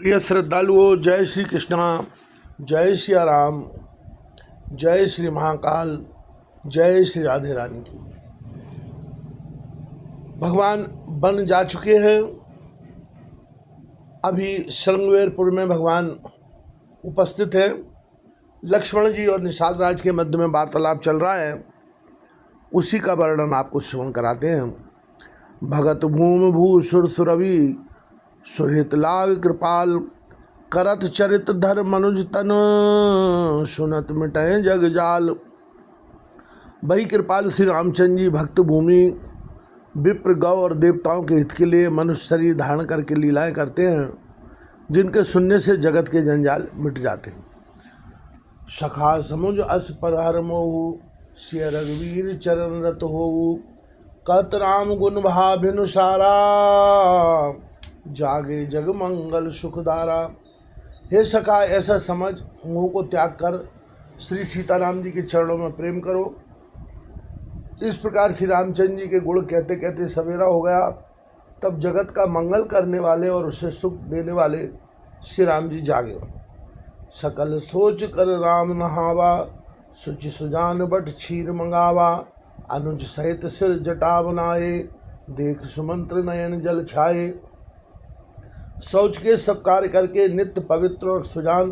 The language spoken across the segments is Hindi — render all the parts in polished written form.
प्रिय श्रद्धालुओं, जय श्री कृष्णा, जय श्री राम, जय श्री महाकाल, जय श्री राधे रानी की। भगवान बन जा चुके हैं। अभी श्रृंगवेरपुर में भगवान उपस्थित है। लक्ष्मण जी और निषाद राज के मध्य में वार्तालाप चल रहा है, उसी का वर्णन आपको श्रवण कराते हैं। भगत भूम भू सुर सुरवि सुरहित लाग कृपाल, करत चरित धर मनुज तन, सुनत मिटय जग जाल। वही कृपाल श्री रामचंद्र जी भक्त भूमि विप्र गौ और देवताओं के हित के लिए मनुष्य शरीर धारण करके लीलाएं करते हैं, जिनके सुनने से जगत के जंजाल मिट जाते हैं। सखा समुझ अस पर हर मोहु, सिय रघुवीर चरण रत होऊ। कहत राम गुण भाभिनुसारा, जागे जग मंगल सुखदारा। हे सखा, ऐसा समझ मोह को त्याग कर श्री सीताराम जी के चरणों में प्रेम करो। इस प्रकार श्री रामचंद्र जी के गुण कहते कहते सवेरा हो गया। तब जगत का मंगल करने वाले और उसे सुख देने वाले श्री राम जी जागे। सकल सोच कर राम नहावा, सुचि सुजान बट क्षीर मंगावा। अनुज सहित सिर जटा बनाए, देख सुमंत्र नयन जल छाए। शौच के सब कार्य करके नित्य पवित्र और सुजान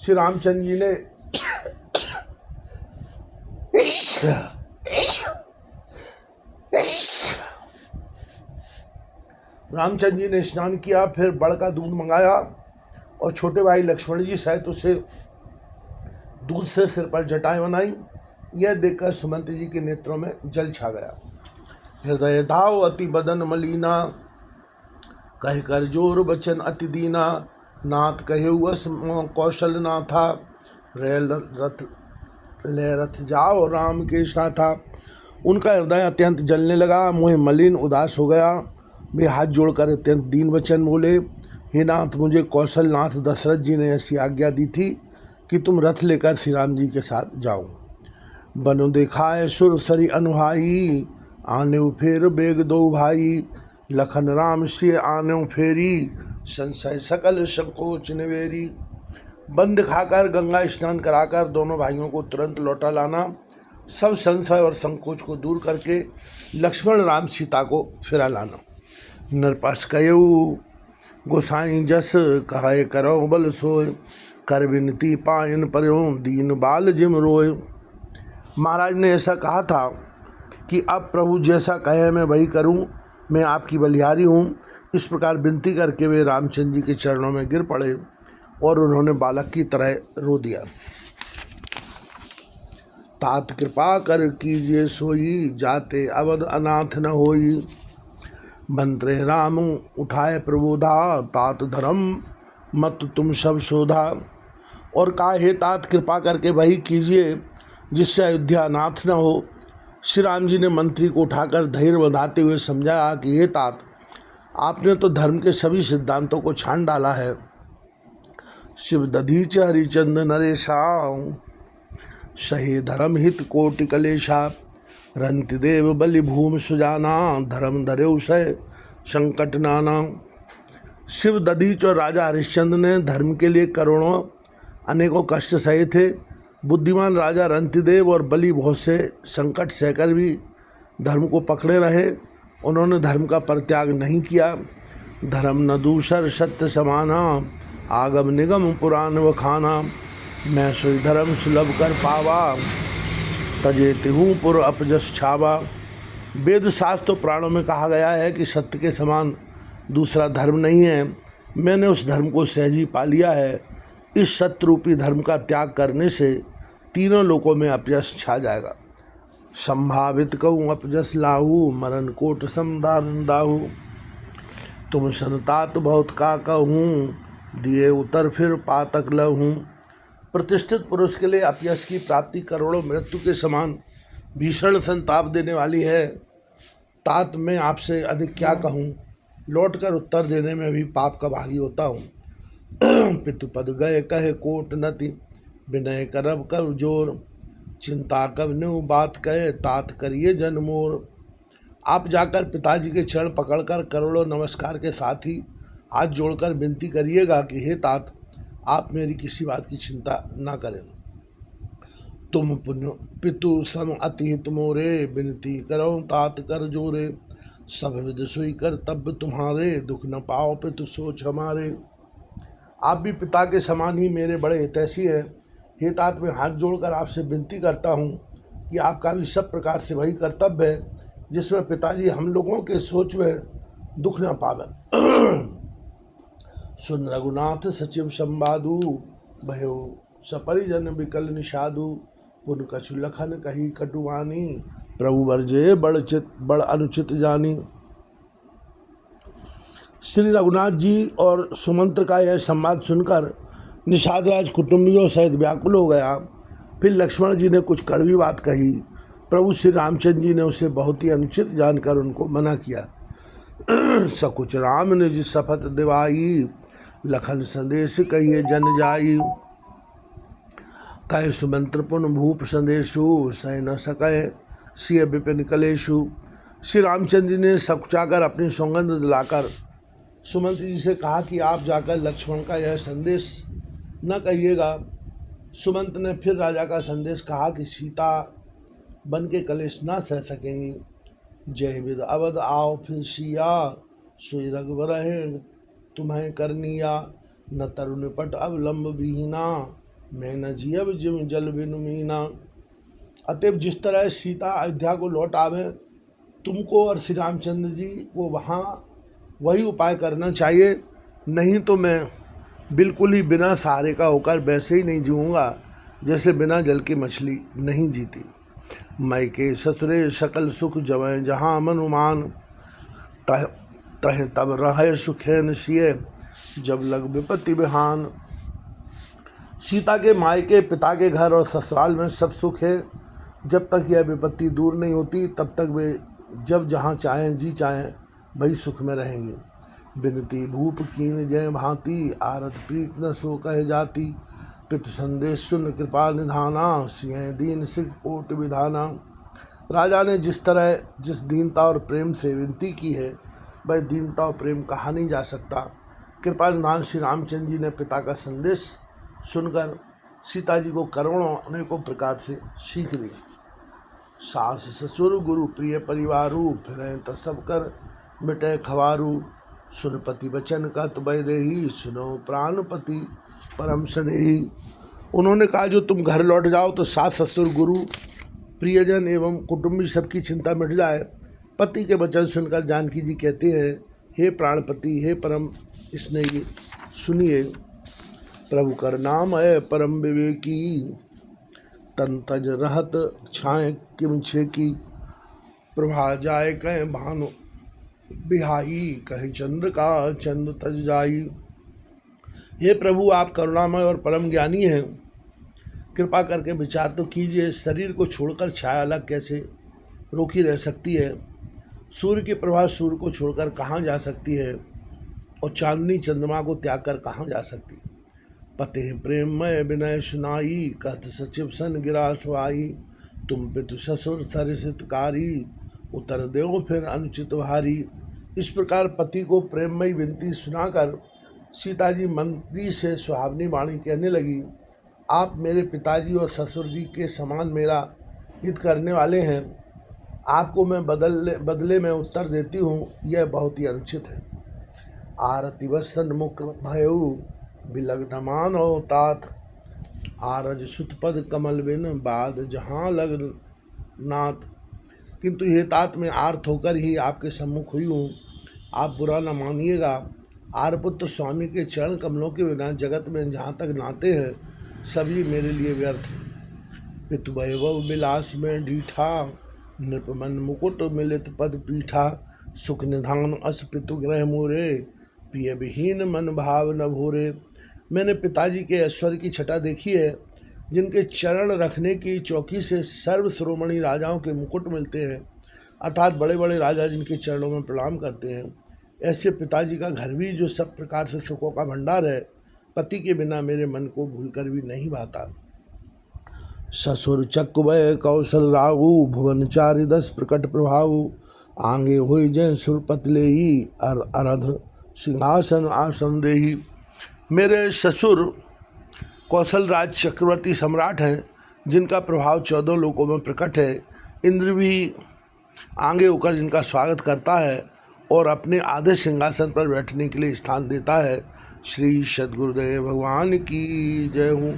श्री रामचंद्र जी ने स्नान किया। फिर बड़ का दूध मंगाया और छोटे भाई लक्ष्मण जी सहित उसे दूध से सिर पर जटाएं बनाई। यह देखकर सुमंत जी के नेत्रों में जल छा गया। हृदय धाव अति बदन मलीना, कह कर जोर बचन अति दीना। नाथ कहे वस कौशल ना था, रेल रथ ले रथ जाओ राम के साथा। उनका हृदय अत्यंत जलने लगा, मुँह मलिन उदास हो गया। वे हाथ जोड़कर अत्यंत दीन वचन बोले, हे नाथ, मुझे कौशल नाथ दशरथ जी ने ऐसी आज्ञा दी थी कि तुम रथ लेकर श्री राम जी के साथ जाओ। बनु दिखाए सुर सरी अनुहाई, आने फेर बेग दो भाई। लखन राम से आने फेरी, संशय सकल संकोच निवेरी। बंद खाकर गंगा स्नान कराकर दोनों भाइयों को तुरंत लौटा लाना। सब संशय और संकोच को दूर करके लक्ष्मण राम सीता को फिरा लाना। नरपाश कयऊ गोसाई जस, कहे करो बल सोय। कर विनती पायन पर्यो, दीन बाल जिम रोय। महाराज ने ऐसा कहा था कि अब प्रभु जैसा कहे मैं वही करूं, मैं आपकी बलिहारी हूँ। इस प्रकार विनती करके वे रामचंद्र जी के चरणों में गिर पड़े और उन्होंने बालक की तरह रो दिया। तात कृपा कर कीजिए सोई, जाते अवध अनाथ न होई। मंत्रे राम उठाए प्रबोधा, तात धर्म मत तुम सब शोधा। और कहा, हे तात, कृपा करके वही कीजिए जिससे अयोध्या अनाथ न हो। श्री राम जी ने मंत्री को उठाकर धैर्य बंधाते हुए समझाया कि हे तात, आपने तो धर्म के सभी सिद्धांतों को छान डाला है। शिव दधीच हरिचंद नरेशा, सहे धर्म हित कोटि कलेशा। रंति देव बलि भूमि सुजाना, धर्म धरेउ सह संकट नाना। शिव दधीच और राजा हरिश्चंद्र ने धर्म के लिए करोड़ों अनेकों कष्ट सहे थे। बुद्धिमान राजा रंतिदेव और बलि बहुत से संकट सहकर भी धर्म को पकड़े रहे। उन्होंने धर्म का परित्याग नहीं किया। धर्म न दूसर सत्य समाना, आगम निगम पुराण वखाना। मैं सोई धर्म सुलभ कर पावा, तजे तिहूँ पुर अपजस छावा। वेद शास्त्र पुराणों में कहा गया है कि सत्य के समान दूसरा धर्म नहीं है। मैंने उस धर्म को सहज ही पा लिया है। इस सत्य रूपी धर्म का त्याग करने से तीनों लोकों में अपयश छा जाएगा। संभावित कहूँ अपजस लाहू, मरण कोट समदान दाहू। तुम संतात बहुत का कहूँ, दिए उतर फिर पातक लहूँ। प्रतिष्ठित पुरुष के लिए अपयश की प्राप्ति करोड़ों मृत्यु के समान भीषण संताप देने वाली है। तात, मैं आपसे अधिक क्या कहूँ, लौटकर उत्तर देने में भी पाप का भागी होता हूँ। पितुपद गए कहे कोट नति, विनय करब कब जोर। चिंता कब न्यू बात कहे, तात करिए जन मोर। आप जाकर पिताजी के चरण पकड़कर करोड़ों नमस्कार के साथ ही हाथ जोड़कर विनती करिएगा कि हे तात, आप मेरी किसी बात की चिंता ना करें। तुम पुण्य पितु सम अति हित मोरे, विनती करो तात कर जोरे। सब विद सोई कर तब तुम्हारे, दुख न पाओ पितु सोच हमारे। आप भी पिता के समान ही मेरे बड़े हितैषी हैं। हे तात, मैं हाथ जोड़कर आपसे विनती करता हूँ कि आपका भी सब प्रकार से वही कर्तव्य है जिसमें पिताजी हम लोगों के सोच में दुख न पावे। सुन रघुनाथ सचिव संवादु, भयो सपरिजन विकल निषादु। पुन कछु लखन कही कटुवानी, प्रभु वर्जे बड़ अनुचित जानी। श्री रघुनाथ जी और सुमंत्र का यह संवाद सुनकर निषादराज कुटुंबियों सहित व्याकुल हो गया। फिर लक्ष्मण जी ने कुछ कड़वी बात कही। प्रभु श्री रामचंद्र जी ने उसे बहुत ही अनुचित जानकर उनको मना किया। सकुच राम ने जिस शपथ दिवाई, लखन संदेश कहिए जन जाई। कहे सुमंत्र पुन भूप संदेशु, सह न सके सिय विपिन कलेशु। श्री रामचंद्र जी ने सकुचाकर अपनी सौगंध दिलाकर सुमंत्र जी से कहा कि आप जाकर लक्ष्मण का यह संदेश न कहिएगा। सुमंत्र ने फिर राजा का संदेश कहा कि सीता बन के कलेश ना सह सकेंगी। जय विद अवध आओ फिर सिया, सुई रघुवर है तुम्हें करनिया। न तरुण पट अवलंब विहीना, मैं न जियब जिम जल बिनु मीना। अतएव जिस तरह सीता अयोध्या को लौट आवे, तुमको और श्री रामचंद्र जी को वहाँ वही उपाय करना चाहिए। नहीं तो मैं बिल्कुल ही बिना सहारे का होकर वैसे ही नहीं जीऊँगा जैसे बिना जल की मछली नहीं जीती। मैं के ससुरे सकल सुख जवै जहाँ मनुमान, तह तब रहे सुखैन सिय जब लग विपत्ति बिहान। सीता के मायके पिता के घर और ससुराल में सब सुख है। जब तक यह विपत्ति दूर नहीं होती तब तक वे जब जहाँ चाहें जी चाहें वही सुख में रहेंगे। बिनती भूप कीन जय भांति, आरत प्रीत न सो कह जाती। पितु संदेश सुन कृपा निधाना, सिंह दीन सिख कोट विधाना। राजा ने जिस तरह जिस दीनता और प्रेम से विनती की है, वह दीनता और प्रेम कहा नहीं जा सकता। कृपा निधान श्री रामचंद्र जी ने पिता का संदेश सुनकर सीता जी को करोड़ों अनेकों प्रकार से सीख दी। सास ससुर गुरु प्रिय परिवारु, फिर त सब कर मिटे खवारू। सुनपति बचन का तुबय देही, सुनो प्राणपति परम स्नेही। उन्होंने कहा जो तुम घर लौट जाओ तो सास ससुर गुरु प्रियजन एवं कुटुंबी सबकी चिंता मिट जाए। पति के वचन सुनकर जानकी जी कहते हैं, हे प्राणपति, हे परम स्नेही, सुनिए। प्रभु कर नाम है परम विवेकी, तन तज रहत छाए किम छेकी। प्रभा जाए कह भानु बिहाई, कहे चंद्र का चंद्र तज जाई। हे प्रभु, आप करुणामय और परम ज्ञानी हैं। कृपा करके विचार तो कीजिए, शरीर को छोड़कर छाया अलग कैसे रोकी रह सकती है। सूर्य की प्रभा सूर्य को छोड़कर कहाँ जा सकती है, और चांदनी चंद्रमा को त्याग कर कहाँ जा सकती। पते प्रेममय विनय सुनाई, कहत सचिव सन गिरा सुहाई। तुम पितु ससुर सरिसितकारी, उतर देव फिर अनुचित भारी। इस प्रकार पति को प्रेममयी विनती सुनाकर सीता जी मंत्री से सुहावनी वाणी कहने लगी, आप मेरे पिताजी और ससुर जी के समान मेरा हित करने वाले हैं। आपको मैं बदले में उत्तर देती हूँ, यह बहुत ही अनुचित है। आरति वसन मुख भयऊ, बिलग्न मानो तात। आरज सुतपद कमल बिन, बाद जहाँ लग नाथ। किंतु ये तात में आर्त होकर ही आपके सम्मुख हुई हूँ, आप बुरा न मानिएगा। आर्यपुत्र स्वामी के चरण कमलों के बिना जगत में जहाँ तक नाते हैं सभी मेरे लिए व्यर्थ हैं। पितु वैभव विलास में ढीठा, नृपमन मुकुट मिलित पद पीठा। सुख निधान अस पितु ग्रह मोरे, प्रिय विहीन मन भाव न भोरे। मैंने पिताजी के ऐश्वर्य की छटा देखी है, जिनके चरण रखने की चौकी से सर्व श्रोमणी राजाओं के मुकुट मिलते हैं, अर्थात बड़े बड़े राजा जिनके चरणों में प्रणाम करते हैं। ऐसे पिताजी का घर भी जो सब प्रकार से सुखों का भंडार है, पति के बिना मेरे मन को भूलकर भी नहीं भाता। ससुर चक्रवय कौशल राहु, भुवन चारि 10 प्रकट प्रभाव। आंगे हुई जय सुरपत ले ही, अरध सिंहासन आसन देही। मेरे ससुर कौशल राज चक्रवर्ती सम्राट हैं, जिनका प्रभाव 14 लोकों में प्रकट है। इंद्र भी आगे होकर जिनका स्वागत करता है और अपने आधे सिंहासन पर बैठने के लिए स्थान देता है। श्री सद्गुरुदेव भगवान की जय हो।